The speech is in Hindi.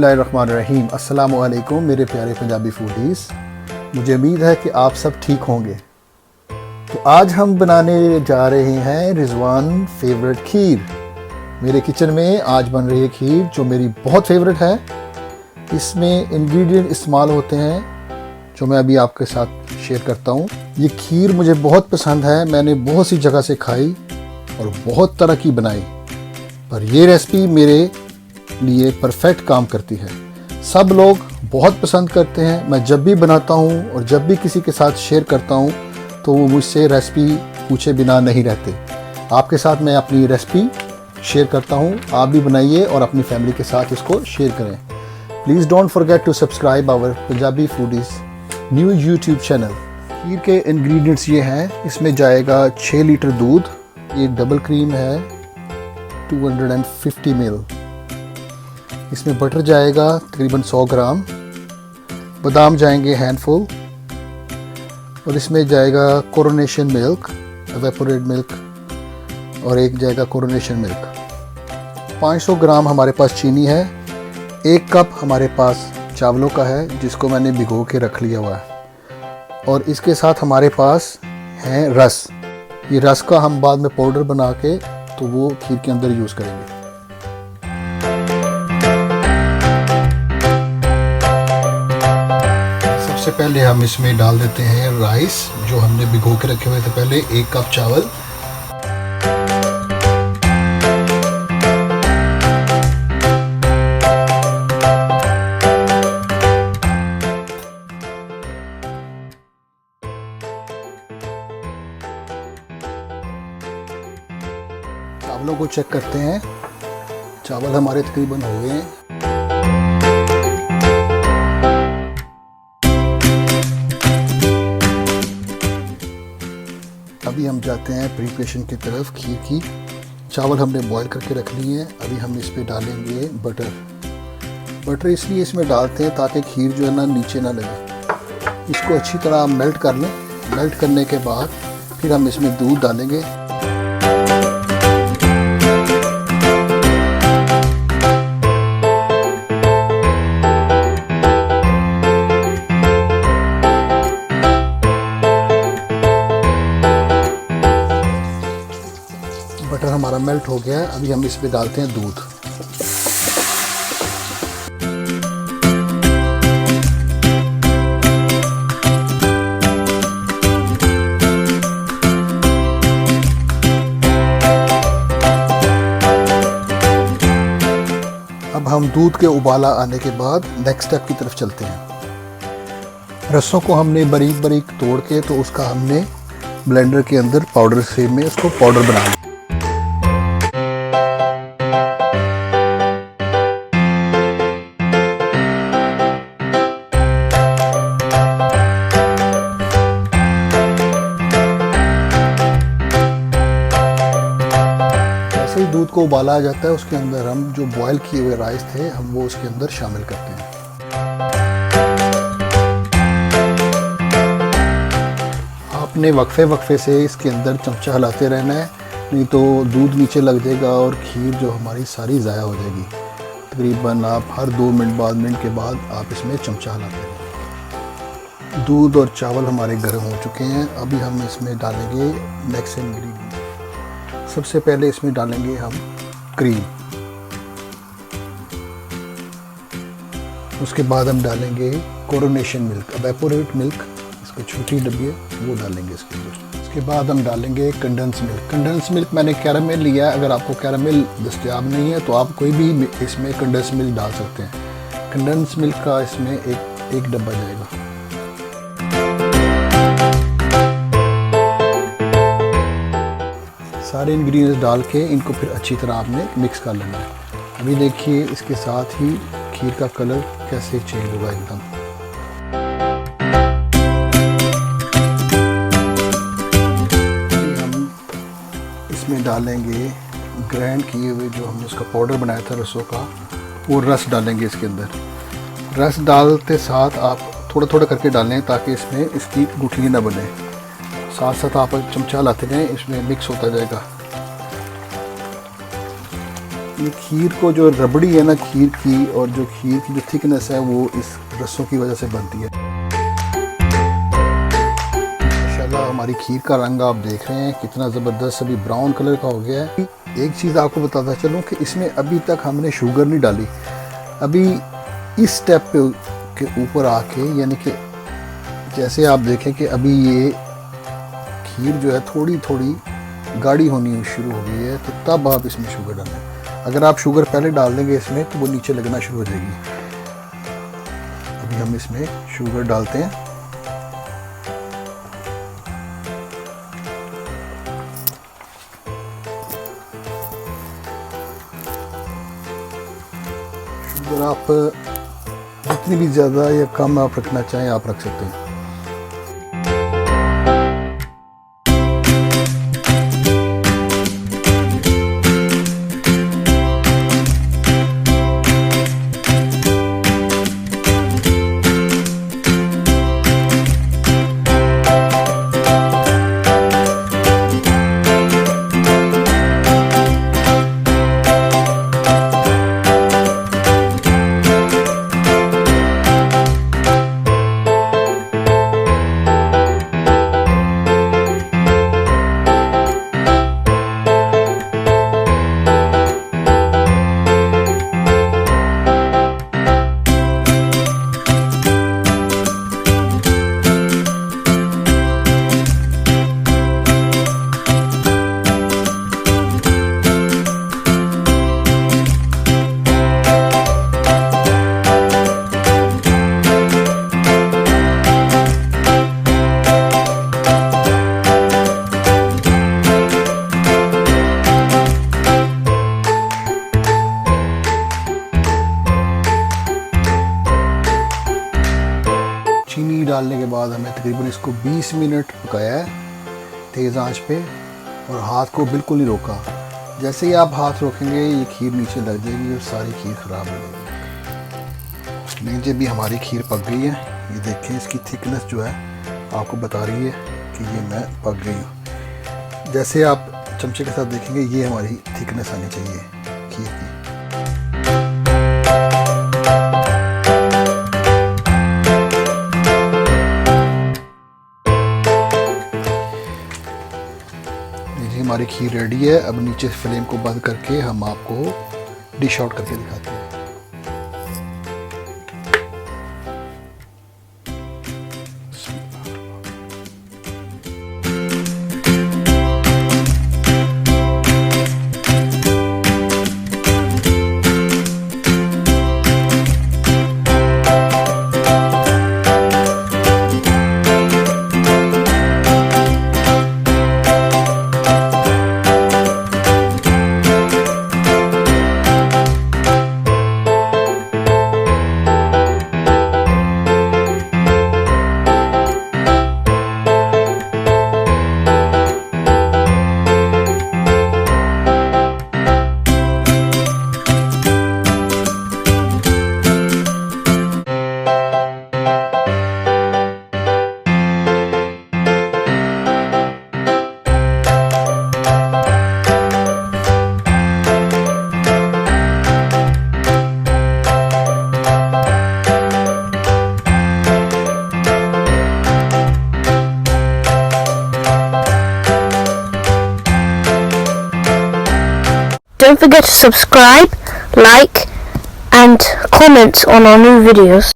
बिस्मिल्लाहिर्रहमानिर्रहीम। अस्सलामु अलैकुम मेरे प्यारे पंजाबी फूडीज़, मुझे उम्मीद है कि आप सब ठीक होंगे। तो आज हम बनाने जा रहे हैं रिजवान फेवरेट खीर। मेरे किचन में आज बन रही है खीर जो मेरी बहुत फेवरेट है। इसमें इंग्रेडिएंट इस्तेमाल होते हैं जो मैं अभी आपके साथ शेयर करता हूँ। ये खीर मुझे बहुत पसंद है, मैंने बहुत सी जगह से खाई और बहुत तरह की बनाई, पर ये रेसिपी मेरे लिए परफेक्ट काम करती है। सब लोग बहुत पसंद करते हैं। मैं जब भी बनाता हूँ और जब भी किसी के साथ शेयर करता हूँ तो वो मुझसे रेसिपी पूछे बिना नहीं रहते। आपके साथ मैं अपनी रेसिपी शेयर करता हूँ, आप भी बनाइए और अपनी फैमिली के साथ इसको शेयर करें। Please don't forget to subscribe our Punjabi foodies new YouTube channel. Kheer के इंग्रेडिएंट्स ये हैं। इसमें जाएगा 6 लीटर दूध, ये डबल क्रीम है 250 ml। इसमें बटर जाएगा तकरीबन 100 ग्राम, बादाम जाएंगे हैंडफुल, और इसमें जाएगा कॉर्नेशन मिल्क, एवेपोरेटेड मिल्क, और एक जाएगा कॉर्नेशन मिल्क। 500 ग्राम हमारे पास चीनी है। 1 कप हमारे पास चावलों का है जिसको मैंने भिगो के रख लिया हुआ है, और इसके साथ हमारे पास है रस। ये रस का हम बाद में पाउडर बना के तो वो खीर के अंदर यूज़ करेंगे। सबसे पहले हम इसमें डाल देते हैं राइस जो हमने भिगो के रखे हुए थे पहले। 1 कप चावल, चावलों को चेक करते हैं। चावल हमारे तकरीबन हो गए हैं। अभी हम जाते हैं प्रिपरेशन की तरफ खीर की। चावल हमने बॉईल करके रख लिए हैं। अभी हम इस पे डालेंगे बटर। बटर इसलिए इसमें डालते हैं ताकि खीर जो है ना नीचे ना लगे। इसको अच्छी तरह मेल्ट कर लें। मेल्ट करने के बाद फिर हम इसमें दूध डालेंगे। बटर हमारा मेल्ट हो गया है। अभी हम इसमें डालते हैं दूध। अब हम दूध के उबाला आने के बाद नेक्स्ट स्टेप की तरफ चलते हैं। रसों को हमने बारीक बारीक तोड़ के तो उसका हमने ब्लेंडर के अंदर पाउडर से में उसको पाउडर बना लिया। दूध को उबाला आ जाता है, उसके अंदर हम जो बॉयल किए हुए राइस थे हम वो उसके अंदर शामिल करते हैं। आपने वक्फे से इसके अंदर चमचा हिलाते रहना है, नहीं तो दूध नीचे लग जाएगा और खीर जो हमारी सारी ज़ाया हो जाएगी। तकरीबन आप हर 2 मिनट के बाद आप इसमें चमचा हिलाते रहें। दूध और चावल हमारे गर्म हो चुके हैं। अभी हम इसमें डालेंगे नेक्स्ट इंग्रेडिएंट। सबसे पहले इसमें डालेंगे हम क्रीम, उसके बाद हम डालेंगे कॉर्नेशन मिल्क, एवेपोरेटेड मिल्क, इसको छोटी डब्बी है वो डालेंगे इसके अंदर। उसके बाद हम डालेंगे कंडेंस मिल्क। कंडेंस मिल्क मैंने कैरामेल लिया है। अगर आपको कैरामेल दस्तयाब नहीं है तो आप कोई भी इसमें कंडेंस मिल्क डाल सकते हैं। कंडेंस मिल्क का इसमें एक डब्बा जाएगा। सारे इंग्रेडिएंट्स डाल के इनको फिर अच्छी तरह आपने मिक्स कर लेना है। अभी देखिए इसके साथ ही खीर का कलर कैसे चेंज होगा एकदम। हम इसमें डालेंगे ग्राइंड किए हुए जो हमने उसका पाउडर बनाया था रसों का, वो रस डालेंगे इसके अंदर। रस डालते साथ आप थोड़ा थोड़ा करके डालें ताकि इसमें इसकी गुठली ना बने। साथ साथ आप चमचा लाते रहें, इसमें मिक्स होता जाएगा। ये खीर को जो रबड़ी है ना खीर की, और जो खीर की जो थिकनेस है वो इस रसों की वजह से बनती है। माशाल्लाह हमारी खीर का रंग आप देख रहे हैं कितना ज़बरदस्त अभी ब्राउन कलर का हो गया है। एक चीज़ आपको बताता चलूँ कि इसमें अभी तक हमने शुगर नहीं डाली। अभी इस स्टेप के ऊपर आके, यानी कि जैसे आप देखें कि अभी ये खीर जो है थोड़ी थोड़ी गाढ़ी होनी शुरू हो गई है, तो तब आप इसमें शुगर डालें। अगर आप शुगर पहले डाल देंगे इसमें तो वो नीचे लगना शुरू हो जाएगी। अभी हम इसमें शुगर डालते हैं। शुगर आप जितनी भी ज़्यादा या कम आप रखना चाहें आप रख सकते हैं। चीनी डालने के बाद हमें तकरीबन इसको 20 मिनट पकाया है तेज़ आंच पे, और हाथ को बिल्कुल नहीं रोका। जैसे ही आप हाथ रोकेंगे ये खीर नीचे लग जाएगी और सारी खीर ख़राब हो जाएगी। नीचे भी हमारी खीर पक गई है। ये देखें इसकी थिकनेस जो है आपको बता रही है कि ये मैं पक गई हूँ। जैसे आप चमचे के साथ देखेंगे ये हमारी थिकनेस आनी चाहिए खीर की। हमारी खीर रेडी है। अब नीचे फ्लेम को बंद करके हम आपको डिश आउट करके दिखाते हैं। Don't forget to subscribe, like and comment on our new videos.